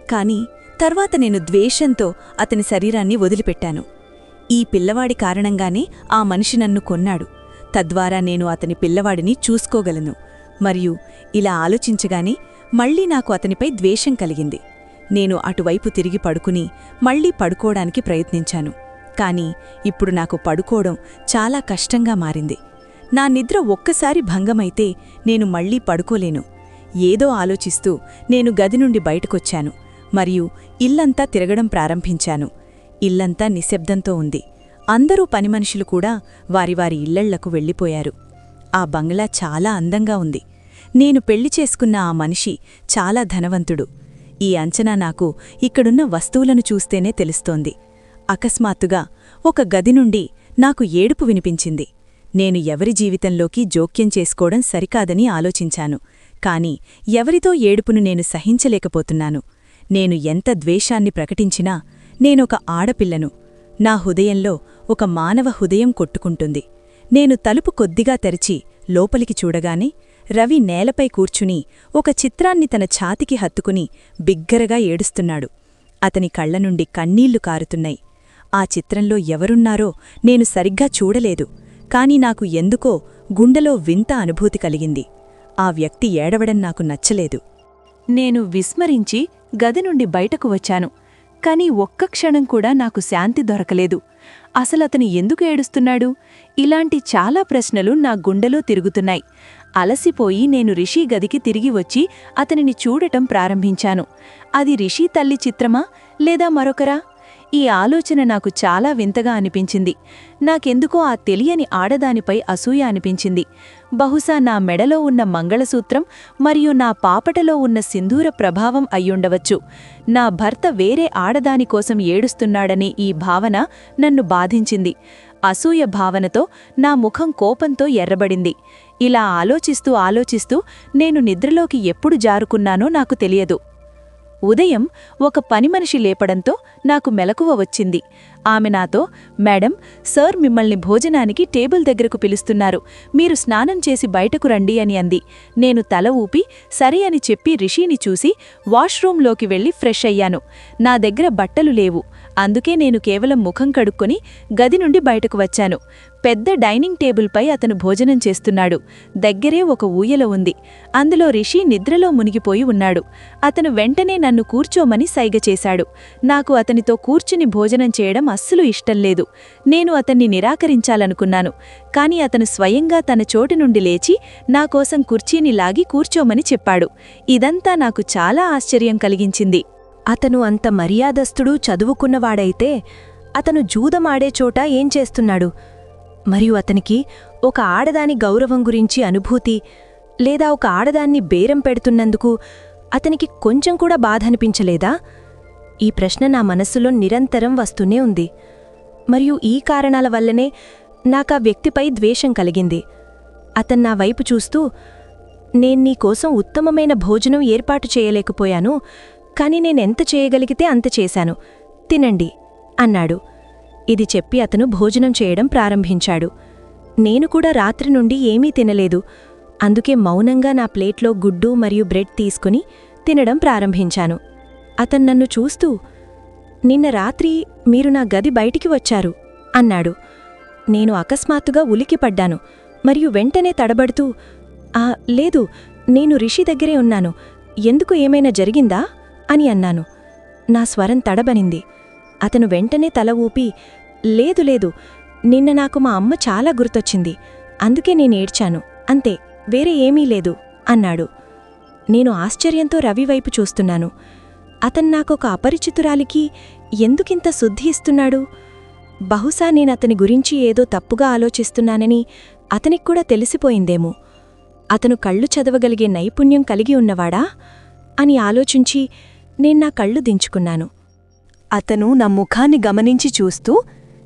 Speaker 1: కాని తర్వాత నేను ద్వేషంతో అతని శరీరాన్ని వదిలిపెట్టాను. ఈ పిల్లవాడి కారణంగానే ఆ మనిషి నన్ను కొన్నాడు. తద్వారా నేను అతని పిల్లవాడిని చూసుకోగలను. మరియు ఇలా ఆలోచించగానే మళ్లీ నాకు అతనిపై ద్వేషం కలిగింది. నేను అటువైపు తిరిగి పడుకుని మళ్లీ పడుకోవడానికి ప్రయత్నించాను. కాని ఇప్పుడు నాకు పడుకోవడం చాలా కష్టంగా మారింది. నా నిద్ర ఒక్కసారి భంగమైతే నేను మళ్లీ పడుకోలేను. ఏదో ఆలోచిస్తూ నేను గది నుండి బయటకొచ్చాను మరియు ఇల్లంతా తిరగడం ప్రారంభించాను. ఇల్లంతా నిశ్శబ్దంతో ఉంది. అందరూ పనిమనుషులు కూడా వారి వారి ఇళ్లళ్లకు వెళ్ళిపోయారు. ఆ బంగ్లా చాలా అందంగా ఉంది. నేను పెళ్లి చేసుకున్న ఆ మనిషి చాలా ధనవంతుడు. ఈ అంచనా నాకు ఇక్కడున్న వస్తువులను చూస్తేనే తెలుస్తోంది. అకస్మాత్తుగా ఒక గది నుండి నాకు ఏడుపు వినిపించింది. నేను ఎవరి జీవితంలోకి జోక్యం చేసుకోవడం సరికాదని ఆలోచించాను. కాని ఎవరితో ఏడుపును నేను సహించలేకపోతున్నాను. నేను ఎంత ద్వేషాన్ని ప్రకటించినా నేనొక ఆడపిల్లను. నా హృదయంలో ఒక మానవ హృదయం కొట్టుకుంటుంది. నేను తలుపు కొద్దిగా తెరిచి లోపలికి చూడగానే రవి నేలపై కూర్చుని ఒక చిత్రాన్ని తన ఛాతికి హత్తుకుని బిగ్గరగా ఏడుస్తున్నాడు. అతని కళ్లనుండి కన్నీళ్లు కారుతున్నాయి. ఆ చిత్రంలో ఎవరున్నారో నేను సరిగ్గా చూడలేదు. కాని నాకు ఎందుకో గుండెలో వింత అనుభూతి కలిగింది. ఆ వ్యక్తి ఏడవడం నాకు నచ్చలేదు. నేను విస్మరించి గది నుండి బయటకు వచ్చాను.
Speaker 2: కాని ఒక్క క్షణం కూడా నాకు శాంతి దొరకలేదు. అసలతను ఎందుకు ఏడుస్తున్నాడు? ఇలాంటి చాలా ప్రశ్నలు నా గుండెలో తిరుగుతున్నాయి. అలసిపోయి నేను రిషి గదికి తిరిగి వచ్చి అతనిని చూడటం ప్రారంభించాను. అది రిషి తల్లి చిత్రమా లేదా మరొకరా? ఈ ఆలోచన నాకు చాలా వింతగా అనిపించింది. నాకెందుకో ఆ తెలియని ఆడదానిపై అసూయ అనిపించింది. బహుశా నా మెడలో ఉన్న మంగళసూత్రం మరియు నా పాపటలో ఉన్న సింధూర ప్రభావం అయ్యుండవచ్చు. నా భర్త వేరే ఆడదాని కోసం ఏడుస్తున్నాడనే ఈ భావన నన్ను బాధించింది. అసూయ భావనతో నా ముఖం కోపంతో ఎర్రబడింది. ఇలా ఆలోచిస్తూ నేను నిద్రలోకి ఎప్పుడు జారుకున్నానో నాకు తెలియదు. ఉదయం ఒక పనిమనిషి లేపడంతో నాకు మెలకువ వచ్చింది. ఆమె నాతో, మేడం, సార్ మిమ్మల్ని భోజనానికి టేబుల్ దగ్గరకు పిలుస్తున్నారు, మీరు స్నానం చేసి బయటకు రండి అని అంది. నేను తల ఊపి సరే అని చెప్పి రిషిని చూసి వాష్రూంలోకి వెళ్లి ఫ్రెష్ అయ్యాను. నా దగ్గర బట్టలు లేవు, అందుకే నేను కేవలం ముఖం కడుక్కొని గది నుండి బయటకు వచ్చాను. పెద్ద డైనింగ్ టేబుల్పై అతను భోజనం చేస్తున్నాడు. దగ్గరే ఒక ఊయల ఉంది. అందులో రిషి నిద్రలో మునిగిపోయి ఉన్నాడు. అతను వెంటనే నన్ను కూర్చోమని సైగ చేశాడు. నాకు అతనితో కూర్చుని భోజనం చేయడం అస్సలు ఇష్టం లేదు. నేను అతన్ని నిరాకరించాలనుకున్నాను. కాని అతను స్వయంగా తన చోటు నుండి లేచి నాకోసం కుర్చీని లాగి కూర్చోమని చెప్పాడు. ఇదంతా నాకు చాలా ఆశ్చర్యం కలిగించింది. అతను అంత మర్యాదస్తుడు, చదువుకున్నవాడైతే అతను జూదమాడే చోట ఏం చేస్తున్నాడు? మరియు అతనికి ఒక ఆడదాని గౌరవం గురించి అనుభూతి లేదా ఒక ఆడదాన్ని బేరం పెడుతున్నందుకు అతనికి కొంచెం కూడా బాధ అనిపించలేదా? ఈ ప్రశ్న నా మనస్సులో నిరంతరం వస్తూనే ఉంది. మరియు ఈ కారణాల వల్లనే నాకా వ్యక్తిపై ద్వేషం కలిగింది. అతను నా వైపు చూస్తూ, నేను నీకోసం ఉత్తమమైన భోజనం ఏర్పాటు చేయలేకపోయాను, కాని నేనెంత చేయగలిగితే అంత చేశాను, తినండి అన్నాడు. ఇది చెప్పి అతను భోజనం చేయడం ప్రారంభించాడు. నేను కూడా రాత్రి నుండి ఏమీ తినలేదు. అందుకే మౌనంగా నా ప్లేట్లో గుడ్డు మరియు బ్రెడ్ తీసుకుని తినడం ప్రారంభించాను. అతను నన్ను చూస్తూ, నిన్న రాత్రి మీరు నా గది బయటికి వచ్చారు అన్నాడు. నేను అకస్మాత్తుగా ఉలికిపడ్డాను మరియు వెంటనే తడబడుతూ, లేదు, నేను రిషి దగ్గరే ఉన్నాను, ఎందుకు ఏమైనా జరిగిందా అని అన్నాను. నా స్వరం తడబనింది. అతను వెంటనే తల ఊపి, లేదు, నిన్న నాకు మా అమ్మ చాలా గుర్తొచ్చింది, అందుకే నేనేడ్చాను, అంతే, వేరే ఏమీ లేదు అన్నాడు. నేను ఆశ్చర్యంతో రవి వైపు చూస్తున్నాను. అతను నాకొక అపరిచితురాలికి ఎందుకింత శుద్ధి ఇస్తున్నాడు? బహుశా నేనతని గురించి ఏదో తప్పుగా ఆలోచిస్తున్నానని అతనికి కూడా తెలిసిపోయిందేమో. అతను కళ్ళు చదవగలిగే నైపుణ్యం కలిగి ఉన్నవాడా అని ఆలోచించి నేను నా కళ్ళు దించుకున్నాను. అతను నా ముఖాన్ని గమనించి చూస్తూ,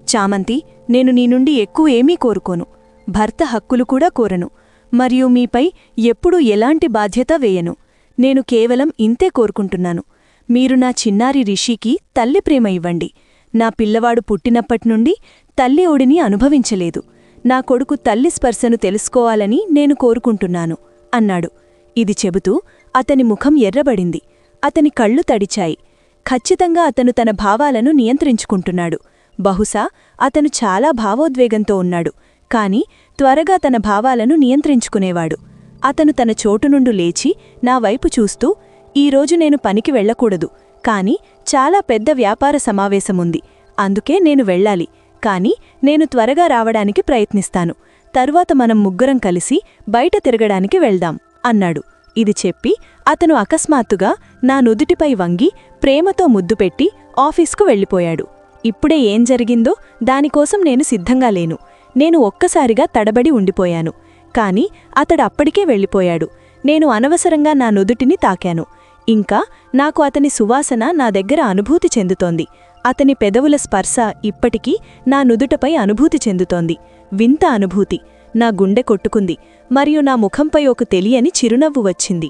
Speaker 2: చామంతి, నేను నీ నుండి ఎక్కువ ఏమీ కోరుకోను, భర్త హక్కులు కూడా కోరను, మరియు మీపై ఎప్పుడూ ఎలాంటి బాధ్యత వేయను. నేను కేవలం ఇంతే కోరుకుంటున్నాను. మీరు నా చిన్నారి రిషికి తల్లి ప్రేమ ఇవ్వండి. నా పిల్లవాడు పుట్టినప్పటినుండి తల్లి ఒడిని అనుభవించలేదు. నా కొడుకు తల్లి స్పర్శను తెలుసుకోవాలని నేను కోరుకుంటున్నాను అన్నాడు. ఇది చెబుతూ అతని ముఖం ఎర్రబడింది. అతని కళ్ళు తడిచాయి. ఖచ్చితంగా అతను తన భావాలను నియంత్రించుకుంటున్నాడు. బహుశా అతను చాలా భావోద్వేగంతో ఉన్నాడు, కాని త్వరగా తన భావాలను నియంత్రించుకునేవాడు. అతను తన చోటు నుండి లేచి నా వైపు చూస్తూ, ఈరోజు నేను పనికి వెళ్లకూడదు, కాని చాలా పెద్ద వ్యాపార సమావేశముంది, అందుకే నేను వెళ్ళాలి, కాని నేను త్వరగా రావడానికి ప్రయత్నిస్తాను. తరువాత మనం ముగ్గురం కలిసి బయట తిరగడానికి వెళ్దాం అన్నాడు. ఇది చెప్పి అతను అకస్మాత్తుగా నా నుదుటిపై వంగి ప్రేమతో ముద్దుపెట్టి ఆఫీస్కు వెళ్ళిపోయాడు. ఇప్పుడే ఏం జరిగిందో దానికోసం నేను సిద్ధంగా లేను. నేను ఒక్కసారిగా తడబడి ఉండిపోయాను. కాని అతడు అప్పటికే వెళ్ళిపోయాడు. నేను అనవసరంగా నా నుదుటిని తాకాను. ఇంకా నాకు అతని సువాసన నా దగ్గర అనుభూతి చెందుతోంది. అతని పెదవుల స్పర్శ ఇప్పటికీ నా నుదుటపై అనుభూతి చెందుతోంది. వింత అనుభూతి. నా గుండె కొట్టుకుంది మరియు నా ముఖంపై ఒక తెలియని చిరునవ్వు వచ్చింది.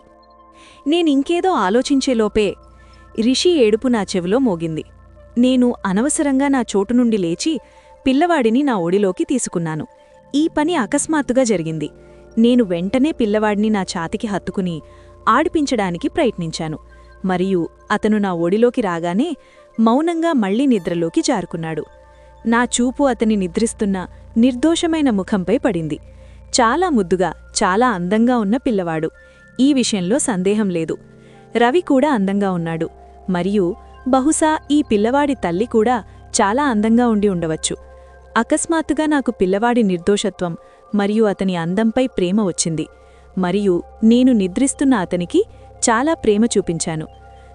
Speaker 2: నేనింకేదో ఆలోచించేలోపే రిషి ఏడుపు నా చెవిలో మోగింది. నేను అనవసరంగా నా చోటు నుండి లేచి పిల్లవాడిని నా ఒడిలోకి తీసుకున్నాను. ఈ పని అకస్మాత్తుగా జరిగింది. నేను వెంటనే పిల్లవాడిని నా ఛాతికి హత్తుకుని ఆడిపించడానికి ప్రయత్నించాను. మరియు అతను నా ఒడిలోకి రాగానే మౌనంగా మళ్లీ నిద్రలోకి జారుకున్నాడు. నా చూపు అతని నిద్రిస్తున్న నిర్దోషమైన ముఖంపై పడింది. చాలా ముద్దుగా, చాలా అందంగా ఉన్న పిల్లవాడు. ఈ విషయంలో సందేహం లేదు. రవి కూడా అందంగా ఉన్నాడు. మరియు బహుశా ఈ పిల్లవాడి తల్లి కూడా చాలా అందంగా ఉండి ఉండవచ్చు. అకస్మాత్తుగా నాకు పిల్లవాడి నిర్దోషత్వం మరియు అతని అందంపై ప్రేమ వచ్చింది. మరియు నేను నిద్రిస్తున్న అతనికి చాలా ప్రేమ చూపించాను.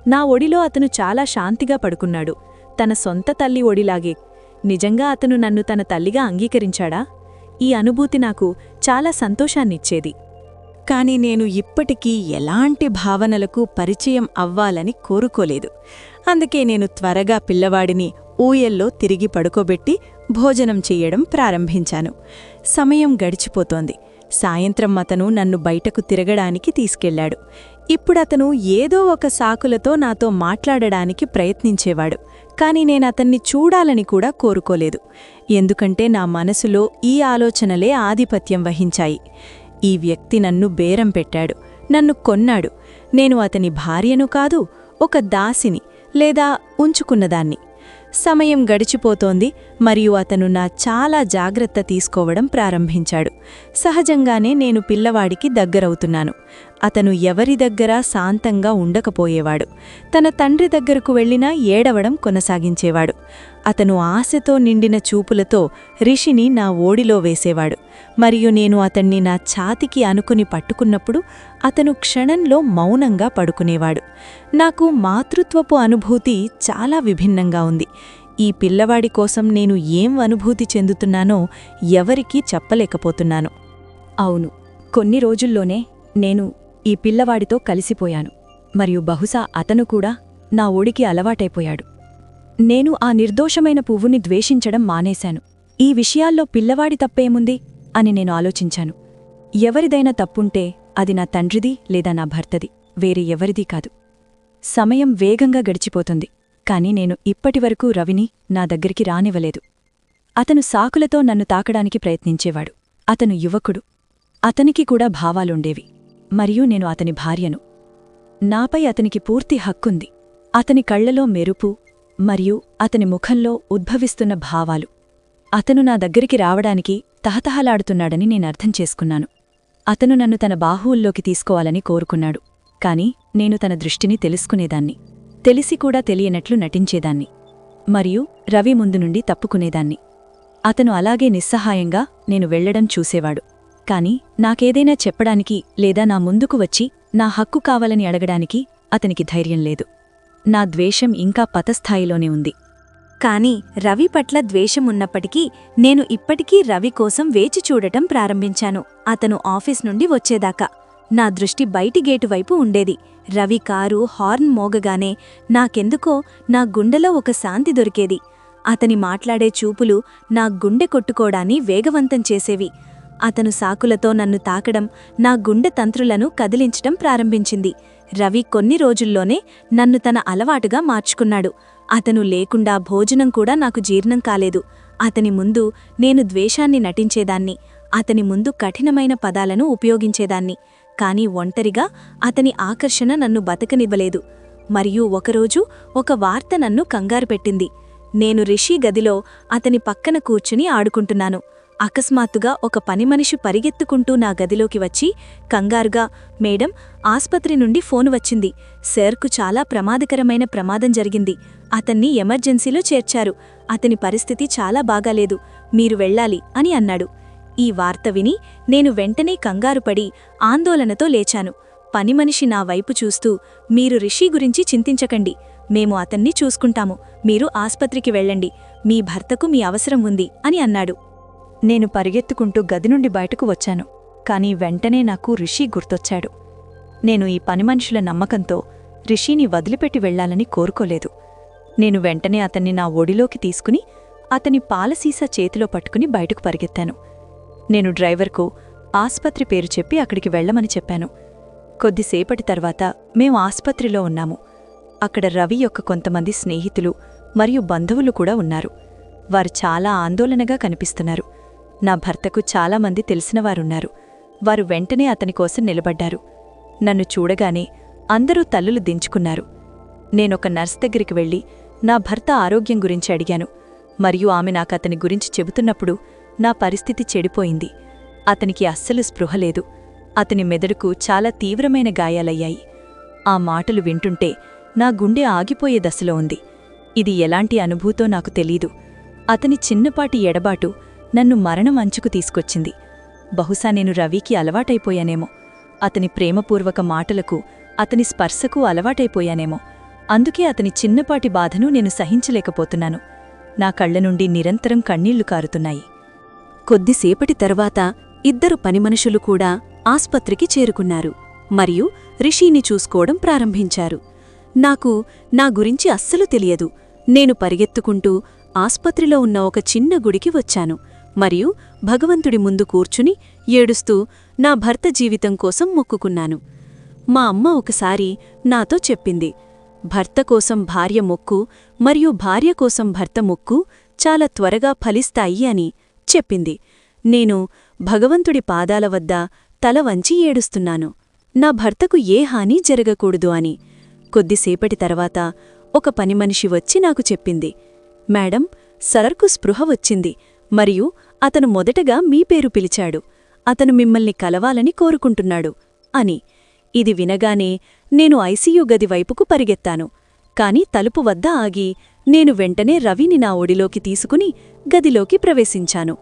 Speaker 2: నా ఒడిలో అతను చాలా శాంతిగా పడుకున్నాడు, తన సొంత తల్లి ఒడిలాగే. నిజంగా అతను నన్ను తన తల్లిగా అంగీకరించాడా? ఈ అనుభూతి నాకు చాలా సంతోషాన్నిచ్చేది.
Speaker 1: కాని నేను ఇప్పటికీ ఎలాంటి భావనలకు పరిచయం అవ్వాలని కోరుకోలేదు. అందుకే నేను త్వరగా పిల్లవాడిని ఊయల్లో తిరిగి పడుకోబెట్టి భోజనం చెయ్యడం ప్రారంభించాను. సమయం గడిచిపోతోంది. సాయంత్రం అతను నన్ను బయటకు తిరగడానికి తీసుకెళ్లాడు. ఇప్పుడతను ఏదో ఒక సాకులతో నాతో మాట్లాడడానికి ప్రయత్నించేవాడు. కాని నేనతన్ని చూడాలని కూడా కోరుకోలేదు. ఎందుకంటే నా మనసులో ఈ ఆలోచనలే ఆధిపత్యం వహించాయి. ఈ వ్యక్తి నన్ను బేరం పెట్టాడు, నన్ను కొన్నాడు. నేను అతని భార్యను కాదు, ఒక దాసిని లేదా ఉంచుకున్నదాన్ని. సమయం గడిచిపోతోంది మరియు అతను నా చాలా జాగ్రత్త తీసుకోవడం ప్రారంభించాడు. సహజంగానే నేను పిల్లవాడికి దగ్గరవుతున్నాను. అతను ఎవరి దగ్గరా శాంతంగా ఉండకపోయేవాడు. తన తండ్రి దగ్గరకు వెళ్ళినా ఏడవడం కొనసాగించేవాడు. అతను ఆశతో నిండిన చూపులతో రిషిని నా ఓడిలో వేసేవాడు. మరియు నేను అతన్ని నా ఛాతికి అనుకుని పట్టుకున్నప్పుడు అతను క్షణంలో మౌనంగా పడుకునేవాడు. నాకు మాతృత్వపు అనుభూతి చాలా విభిన్నంగా ఉంది. ఈ పిల్లవాడి కోసం నేను ఏం అనుభూతి చెందుతున్నానో ఎవరికీ చెప్పలేకపోతున్నాను.
Speaker 3: అవును, కొన్ని రోజుల్లోనే నేను ఈ పిల్లవాడితో కలిసిపోయాను. మరియు బహుశా అతను కూడా నా ఒడికి అలవాటైపోయాడు. నేను ఆ నిర్దోషమైన పువ్వుని ద్వేషించడం మానేశాను. ఈ విషయాల్లో పిల్లవాడి తప్పేముంది అని నేను ఆలోచించాను. ఎవరిదైనా తప్పుంటే అది నా తండ్రిది లేదా నా భర్తది, వేరే ఎవరిదీ కాదు. సమయం వేగంగా గడిచిపోతుంది. కాని నేను ఇప్పటివరకు రవిని నా దగ్గరికి రానివ్వలేదు. అతను సాకులతో నన్ను తాకడానికి ప్రయత్నించేవాడు. అతను యువకుడు. అతనికి కూడా భావాలుండేవి. మరియు నేను అతని భార్యను. నాపై అతనికి పూర్తి హక్కుంది. అతని కళ్లలో మెరుపు మరియు అతని ముఖంలో ఉద్భవిస్తున్న భావాలు. అతను నా దగ్గరికి రావడానికి తహతహలాడుతున్నాడని నేనర్థం చేసుకున్నాను. అతను నన్ను తన బాహువుల్లోకి తీసుకోవాలని కోరుకున్నాడు. కాని నేను తన దృష్టిని తెలుసుకునేదాన్ని. తెలిసి కూడా తెలియనట్లు నటించేదాన్ని. మరియు రవి ముందు నుండి తప్పుకునేదాన్ని. అతను అలాగే నిస్సహాయంగా నేను వెళ్లడం చూసేవాడు. కాని నాకేదైనా చెప్పడానికి లేదా నా ముందుకు వచ్చి నా హక్కు కావాలని అడగడానికి అతనికి ధైర్యం లేదు. నా ద్వేషం ఇంకా పతస్థాయిలోనే ఉంది.
Speaker 1: కాని రవి పట్ల ద్వేషం ఉన్నప్పటికీ నేను ఇప్పటికీ రవి కోసం వేచి చూడటం ప్రారంభించాను. అతను ఆఫీస్ నుండి వచ్చేదాకా నా దృష్టి బయటి గేటు వైపు ఉండేది. రవి కారు హార్న్ మోగగానే నాకెందుకో నా గుండెలో ఒక శాంతి దొరికేది. అతని మాట్లాడే చూపులు నా గుండె కొట్టుకోడాన్ని వేగవంతం చేసేవి. అతను సాకులతో నన్ను తాకడం నా గుండె తంత్రులను కదిలించటం ప్రారంభించింది. రవి కొన్ని రోజుల్లోనే నన్ను తన అలవాటుగా మార్చుకున్నాడు. అతను లేకుండా భోజనం కూడా నాకు జీర్ణం కాలేదు. అతని ముందు నేను ద్వేషాన్ని నటించేదాన్ని. అతని ముందు కఠినమైన పదాలను ఉపయోగించేదాన్ని. కాని ఒంటరిగా అతని ఆకర్షణ నన్ను బతకనివ్వలేదు. మరియు ఒకరోజు ఒక వార్త నన్ను కంగారు పెట్టింది. నేను రిషి గదిలో అతని పక్కన కూర్చుని ఆడుకుంటున్నాను. అకస్మాత్తుగా ఒక పనిమనిషి పరిగెత్తుకుంటూ నా గదిలోకి వచ్చి కంగారుగా, మేడం, ఆస్పత్రి నుండి ఫోను వచ్చింది. సార్కు చాలా ప్రమాదకరమైన ప్రమాదం జరిగింది. అతన్ని ఎమర్జెన్సీలో చేర్చారు. అతని పరిస్థితి చాలా బాగాలేదు. మీరు వెళ్ళాలి అని అన్నాడు. ఈ వార్త విని నేను వెంటనే కంగారుపడి ఆందోళనతో లేచాను. పనిమనిషి నా వైపు చూస్తూ, మీరు రిషి గురించి చింతించకండి, మేము అతన్ని చూసుకుంటాము. మీరు ఆస్పత్రికి వెళ్ళండి. మీ భర్తకు మీ అవసరం ఉంది అని అన్నాడు. నేను పరిగెత్తుకుంటూ గది నుండి బయటకు వచ్చాను. కాని వెంటనే నాకు రిషి గుర్తొచ్చాడు. నేను ఈ పనిమనుషుల నమ్మకంతో రిషిని వదిలిపెట్టి వెళ్లాలని కోరుకోలేదు. నేను వెంటనే అతన్ని నా ఒడిలోకి తీసుకుని అతని పాలసీసా చేతిలో పట్టుకుని బయటకు పరిగెత్తాను. నేను డ్రైవర్కు ఆస్పత్రి పేరు చెప్పి అక్కడికి వెళ్లమని చెప్పాను. కొద్దిసేపటి తర్వాత మేం ఆస్పత్రిలో ఉన్నాము. అక్కడ రవి యొక్క కొంతమంది స్నేహితులు మరియు బంధువులు కూడా ఉన్నారు. వారు చాలా ఆందోళనగా కనిపిస్తున్నారు. నా భర్తకు చాలామంది తెలిసినవారున్నారు. వారు వెంటనే అతని కోసం నిలబడ్డారు. నన్ను చూడగానే అందరూ తల్లులు దించుకున్నారు. నేనొక నర్స్ దగ్గరికి వెళ్లి నా భర్త ఆరోగ్యం గురించి అడిగాను. మరియు ఆమె నాకతని గురించి చెబుతున్నప్పుడు నా పరిస్థితి చెడిపోయింది. అతనికి అస్సలు స్పృహ లేదు. అతని మెదడుకు చాలా తీవ్రమైన గాయాలయ్యాయి. ఆ మాటలు వింటుంటే నా గుండె ఆగిపోయే దశలో ఉంది. ఇది ఎలాంటి అనుభూతో నాకు తెలీదు. అతని చిన్నపాటి ఎడబాటు నన్ను మరణం అంచుకు తీసుకొచ్చింది. బహుశా నేను రవికి అలవాటైపోయానేమో. అతని ప్రేమపూర్వక మాటలకు, అతని స్పర్శకు అలవాటైపోయానేమో. అందుకే అతని చిన్నపాటి బాధను నేను సహించలేకపోతున్నాను. నా కళ్ల నుండి నిరంతరం కన్నీళ్లు కారుతున్నాయి.
Speaker 3: కొద్దిసేపటి తర్వాత ఇద్దరు పనిమనుషులు కూడా ఆస్పత్రికి చేరుకున్నారు మరియు రిషిని చూసుకోవడం ప్రారంభించారు. నాకు నా గురించి అస్సలు తెలియదు. నేను పరిగెత్తుకుంటూ ఆస్పత్రిలో ఉన్న ఒక చిన్న గుడికి వచ్చాను మరియు భగవంతుడి ముందు కూర్చుని ఏడుస్తూ నా భర్త జీవితం కోసం మొక్కుకున్నాను. మా అమ్మ ఒకసారి నాతో చెప్పింది, భర్త కోసం భార్య మొక్కు మరియు భార్య కోసం భర్త మొక్కు చాలా త్వరగా ఫలిస్తాయి అని చెప్పింది. నేను భగవంతుడి పాదాల వద్ద తల వంచి ఏడుస్తున్నాను, నా భర్తకు ఏ హాని జరగకూడదు అని. కొద్దిసేపటి తర్వాత ఒక పనిమనిషి వచ్చి నాకు చెప్పింది, మేడం, సరర్కు స్పృహ వచ్చింది మరియు అతను మొదటగా మీ పేరు పిలిచాడు. అతను మిమ్మల్ని కలవాలని కోరుకుంటున్నాడు అని. ఇది వినగానే నేను ఐసీయూ గది వైపుకు పరిగెత్తాను. కాని తలుపు వద్ద ఆగి నేను వెంటనే రవిని నా ఒడిలోకి తీసుకుని గదిలోకి ప్రవేశించాను.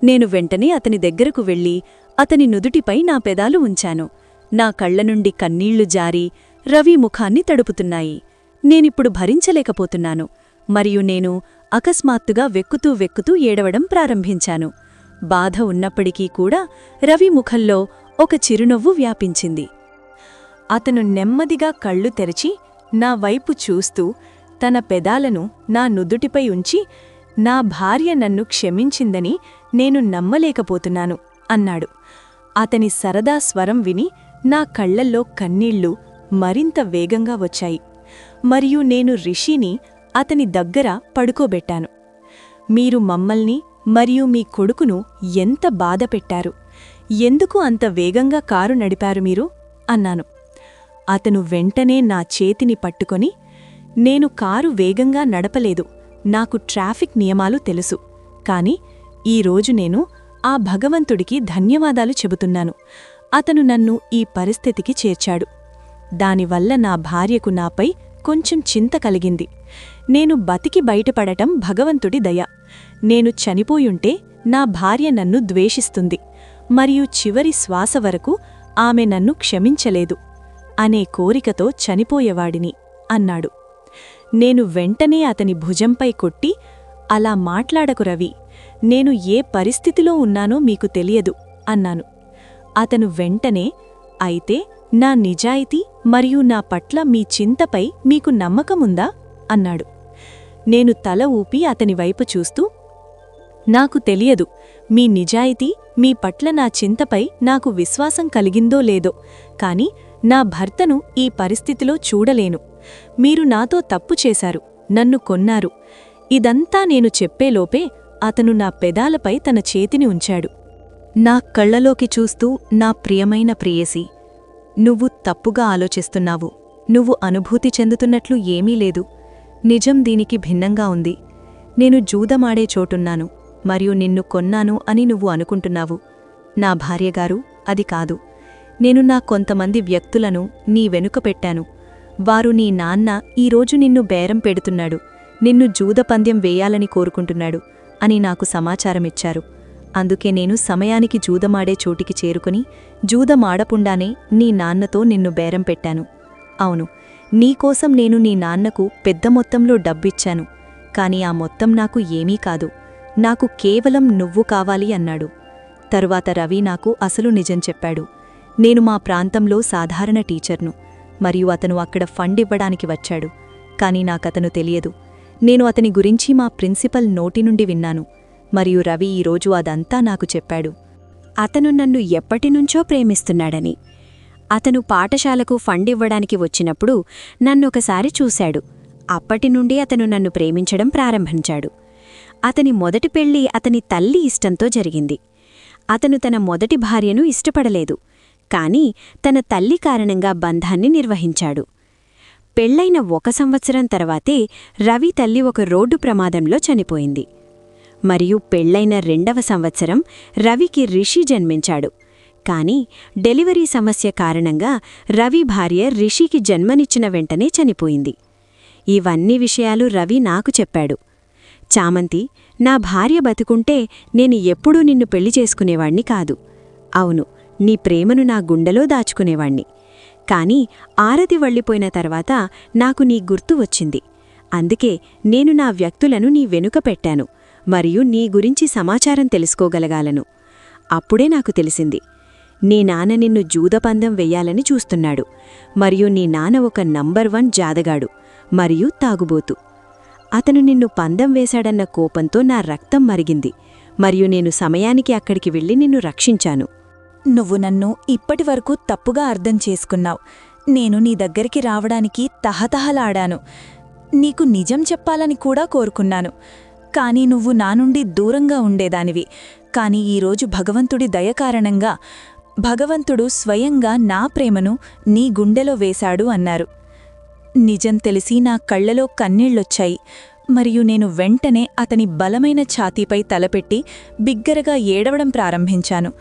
Speaker 3: నేను వెంటనే అతని దగ్గరకు వెళ్ళి అతని నుదుటిపై నా పెదాలు ఉంచాను. నా కళ్లనుండి కన్నీళ్లు జారి రవి ముఖాన్ని తడుపుతున్నాయి. నేనిప్పుడు భరించలేకపోతున్నాను మరియు నేను అకస్మాత్తుగా వెక్కుతూ ఏడవడం ప్రారంభించాను. బాధ ఉన్నప్పటికీ కూడా రవి ముఖంలో ఒక చిరునవ్వు వ్యాపించింది.
Speaker 2: అతను నెమ్మదిగా కళ్ళు తెరిచి నా వైపు చూస్తూ తన పెదాలను నా నుదుటిపై ఉంచి, నా భార్య నన్ను క్షమించిందని నేను నమ్మలేకపోతున్నాను అన్నాడు. అతని సరదా స్వరం విని నా కళ్లల్లో కన్నీళ్లు మరింత వేగంగా వచ్చాయి మరియు నేను రిషిని అతని దగ్గర పడుకోబెట్టాను. మీరు మమ్మల్ని మరియు మీ కొడుకును ఎంత బాధపెట్టారు, ఎందుకు అంత వేగంగా కారు నడిపారు మీరు అన్నాను. అతను వెంటనే నా చేతిని పట్టుకొని, నేను కారు వేగంగా నడపలేదు, నాకు ట్రాఫిక్ నియమాలు తెలుసు, కాని ఈరోజు నేను ఆ భగవంతుడికి ధన్యవాదాలు చెబుతున్నాను. అతను నన్ను ఈ పరిస్థితికి చేర్చాడు. దానివల్ల నా భార్యకు నాపై కొంచెం చింత కలిగింది. నేను బతికి బయటపడటం భగవంతుడి దయ. నేను చనిపోయుంటే నా భార్య నన్ను ద్వేషిస్తుంది మరియు చివరి శ్వాస వరకు ఆమె నన్ను క్షమించలేదు అనే కోరికతో చనిపోయేవాడిని అన్నాడు. నేను వెంటనే అతని భుజంపై కొట్టి, అలా మాట్లాడకు రవి, నేను ఏ పరిస్థితిలో ఉన్నానో మీకు తెలియదు అన్నాను. అతను వెంటనే, అయితే నా నిజాయితీ మరియు నా పట్ల మీ చింతపై మీకు నమ్మకముందా అన్నాడు. నేను తల ఊపి అతని వైపు చూస్తూ, నాకు తెలియదు, మీ నిజాయితీ, మీ పట్ల నా చింతపై నాకు విశ్వాసం కలిగిందో లేదో, కాని నా భర్తను ఈ పరిస్థితిలో చూడలేను. మీరు నాతో తప్పు చేశారు, నన్ను కొన్నారు. ఇదంతా నేను చెప్పేలోపే అతను నా పెదాలపై తన చేతిని ఉంచాడు.
Speaker 1: నా కళ్లలోకి చూస్తూ, నా ప్రియమైన ప్రేయసి, నువ్వు తప్పుగా ఆలోచిస్తున్నావు. నువ్వు అనుభూతి చెందుతున్నట్లు ఏమీ లేదు. నిజం దీనికి భిన్నంగా ఉంది. నేను జూదమాడే చోటున్నాను మరియు నిన్ను కొన్నాను అని నువ్వు అనుకుంటున్నావు. నా భార్యగారు, అది కాదు. నేను నా కొంతమంది వ్యక్తులను నీ వెనుక పెట్టాను. వారు నీ నాన్న ఈరోజు నిన్ను బేరం పెడుతున్నాడు, నిన్ను జూదపంద్యం వేయాలని కోరుకుంటున్నాడు అని నాకు సమాచారమిచ్చారు. అందుకే నేను సమయానికి జూదమాడే చోటికి చేరుకుని జూదమాడపుండానే నీ నాన్నతో నిన్ను బేరం పెట్టాను. అవును, నీకోసం నేను నీ నాన్నకు పెద్ద మొత్తంలో డబ్బిచ్చాను, కాని ఆ మొత్తం నాకు ఏమీ కాదు. నాకు కేవలం నువ్వు కావాలి అన్నాడు. తరువాత రవి నాకు అసలు నిజం చెప్పాడు. నేను మా ప్రాంతంలో సాధారణ టీచర్ను మరియు అతను అక్కడ ఫండ్ ఇవ్వడానికి వచ్చాడు. కాని నాకతను తెలియదు. నేను అతని గురించి మా ప్రిన్సిపల్ నోటి నుండి విన్నాను మరియు రవి ఈరోజు అదంతా నాకు చెప్పాడు.
Speaker 3: అతను నన్ను ఎప్పటినుంచో ప్రేమిస్తున్నాడని. అతను పాఠశాలకు ఫండ్ ఇవ్వడానికి వచ్చినప్పుడు నన్నొకసారి చూశాడు. అప్పటినుండి అతను నన్ను ప్రేమించడం ప్రారంభించాడు. అతని మొదటి పెళ్లి అతని తల్లి ఇష్టంతో జరిగింది. అతను తన మొదటి భార్యను ఇష్టపడలేదు, కాని తన తల్లి కారణంగా బంధాన్ని నిర్వహించాడు. పెళ్లైన 1 సంవత్సరం తర్వాతే రవి తల్లి ఒక రోడ్డు ప్రమాదంలో చనిపోయింది. మరియు పెళ్లైన 2వ సంవత్సరం రవికి రిషి జన్మించాడు. కాని డెలివరీ సమస్య కారణంగా రవి భార్య రిషికి జన్మనిచ్చిన వెంటనే చనిపోయింది. ఇవన్నీ విషయాలు రవి నాకు చెప్పాడు. చామంతి, నా భార్య బతుకుంటే నేను ఎప్పుడూ నిన్ను పెళ్లి చేసుకునేవాణ్ణి కాదు. అవును, నీ ప్రేమను నా గుండెలో దాచుకునేవాణ్ణి. కాని ఆరతి వళ్ళిపోయిన తర్వాత నాకు నీ గుర్తు వచ్చింది. అందుకే నేను నా వ్యక్తులను నీ వెనుక పెట్టాను మరియు నీ గురించి సమాచారం తెలుసుకోగలగాలను. అప్పుడే నాకు తెలిసింది, నీ నాన్న నిన్ను జూదపందం వెయ్యాలని చూస్తున్నాడు మరియు నీ నాన్న ఒక నంబర్ 1 జాదగాడు మరియు తాగుబోతు. అతను నిన్ను పందెం వేశాడన్న కోపంతో నా రక్తం మరిగింది మరియు నేను సమయానికి అక్కడికి వెళ్ళి నిన్ను రక్షించాను.
Speaker 1: నువ్వు నన్ను ఇప్పటివరకు తప్పుగా అర్థం చేసుకున్నావు. నేను నీ దగ్గరికి రావడానికి తహతహలాడాను. నీకు నిజం చెప్పాలని కూడా కోరుకున్నాను. కాని నువ్వు నా నుండి దూరంగా ఉండేదానివి. కాని ఈరోజు భగవంతుడి దయ కారణంగా భగవంతుడు స్వయంగా నా ప్రేమను నీ గుండెలో వేశాడు అన్నారు. నిజం తెలిసి నా కళ్లలో కన్నీళ్లొచ్చాయి మరియు నేను వెంటనే అతని బలమైన ఛాతీపై తలపెట్టి బిగ్గరగా ఏడవడం ప్రారంభించాను.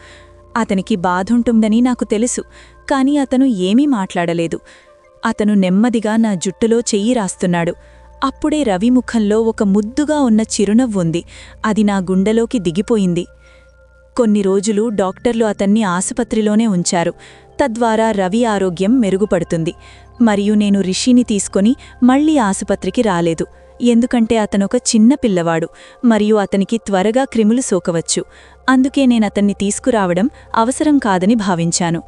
Speaker 1: అతనికి బాధుంటుందని నాకు తెలుసు, కాని అతను ఏమీ మాట్లాడలేదు. అతను నెమ్మదిగా నా జుట్టులో చెయ్యి రాస్తున్నాడు. అప్పుడే రవి ముఖంలో ఒక ముద్దుగా ఉన్న చిరునవ్వుంది. అది నా గుండెలోకి దిగిపోయింది. కొన్ని రోజులు డాక్టర్లు అతన్ని ఆసుపత్రిలోనే ఉంచారు. తద్వారా రవి ఆరోగ్యం మెరుగుపడుతుంది. మరియు నేను రిషిని తీసుకొని మళ్లీ ఆసుపత్రికి రాలేదు. ఎందుకంటే అతనొక చిన్న పిల్లవాడు మరియు అతనికి త్వరగా క్రిములు సోకవచ్చు. అందుకే నేనతన్ని తీసుకురావడం అవసరం కాదని భావించాను.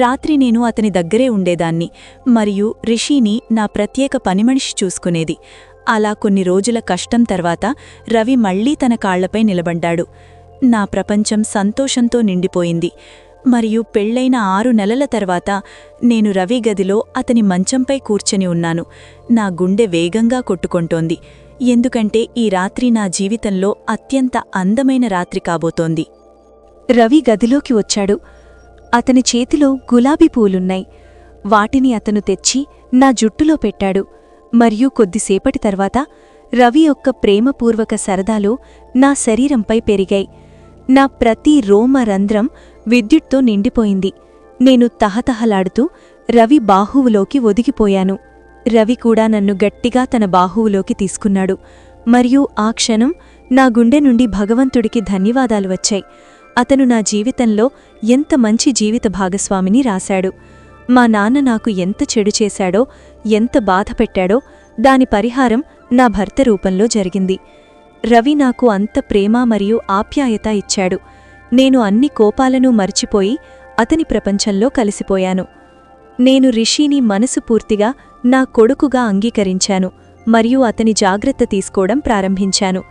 Speaker 1: రాత్రి నేను అతని దగ్గరే ఉండేదాన్ని మరియు రిషిని నా ప్రత్యేక పనిమనిషి చూసుకునేది. అలా కొన్ని రోజుల కష్టం తర్వాత రవి మళ్లీ తన కాళ్లపై నిలబడ్డాడు. నా ప్రపంచం సంతోషంతో నిండిపోయింది. మరియు పెళ్లైన 6 నెలల తర్వాత నేను రవి గదిలో అతని మంచంపై కూర్చొని ఉన్నాను. నా గుండె వేగంగా కొట్టుకొంటోంది. ఎందుకంటే ఈ రాత్రి నా జీవితంలో అత్యంత అందమైన రాత్రి కాబోతోంది.
Speaker 2: రవి గదిలోకి వచ్చాడు. అతని చేతిలో గులాబీ పూలున్నాయి. వాటిని అతను తెచ్చి నా జుట్టులో పెట్టాడు. మరియు కొద్దిసేపటి తర్వాత రవి యొక్క ప్రేమపూర్వక సరదాలు నా శరీరంపై పెరిగాయి. నా ప్రతి రోమ రంధ్రం విద్యుత్తో నిండిపోయింది. నేను తహతహలాడుతూ రవి బాహువులోకి ఒదిగిపోయాను. రవి కూడా నన్ను గట్టిగా తన బాహువులోకి తీసుకున్నాడు. మరియు ఆ క్షణం నా గుండె నుండి భగవంతుడికి ధన్యవాదాలు వచ్చాయి. అతను నా జీవితంలో ఎంత మంచి జీవిత భాగస్వామిని రాశాడు. మా నాన్న నాకు ఎంత చెడు చేశాడో, ఎంత బాధ పెట్టాడో దాని పరిహారం నా భర్త రూపంలో జరిగింది. రవి నాకు అంత ప్రేమ మరియు ఆప్యాయత ఇచ్చాడు. నేను అన్ని కోపాలను మర్చిపోయి అతని ప్రపంచంలో కలిసిపోయాను. నేను రిషిని మనసు పూర్తిగా నా కొడుకుగా అంగీకరించాను మరియు అతని జాగ్రత్త తీసుకోవడం ప్రారంభించాను.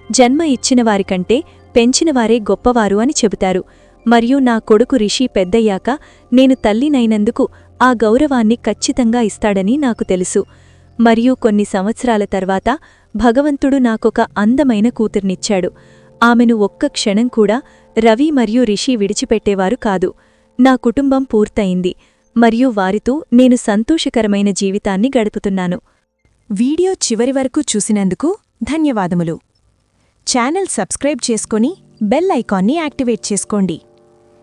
Speaker 2: జన్మ ఇచ్చినవారికంటే పెంచినవారే గొప్పవారు అని చెబుతారు. మరియు నా కొడుకు రిషి పెద్దయ్యాక నేను తల్లినైనందుకు ఆ గౌరవాన్ని ఖచ్చితంగా ఇస్తాడని నాకు తెలుసు. మరియు కొన్ని సంవత్సరాల తర్వాత భగవంతుడు నాకొక అందమైన కూతుర్నిచ్చాడు. ఆమెను ఒక్క క్షణం కూడా రవి మరియు రిషి విడిచిపెట్టేవారు కాదు. నా కుటుంబం పూర్తయింది మరియు వారితో నేను సంతోషకరమైన జీవితాన్ని గడుపుతున్నాను.
Speaker 1: వీడియో చివరి వరకు చూసినందుకు ధన్యవాదములు. ఛానల్ సబ్స్క్రైబ్ చేసుకొని బెల్ ఐకాన్ని యాక్టివేట్ చేసుకోండి.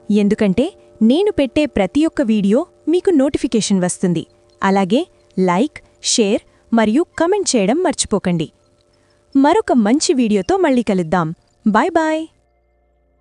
Speaker 1: ఎందుకంటే నేను పెట్టే ప్రతి ఒక్క వీడియో మీకు నోటిఫికేషన్ వస్తుంది. అలాగే లైక్, షేర్ మరియు కమెంట్ చేయడం మర్చిపోకండి. మరొక మంచి వీడియోతో మళ్ళీ కలుద్దాం. Bye bye.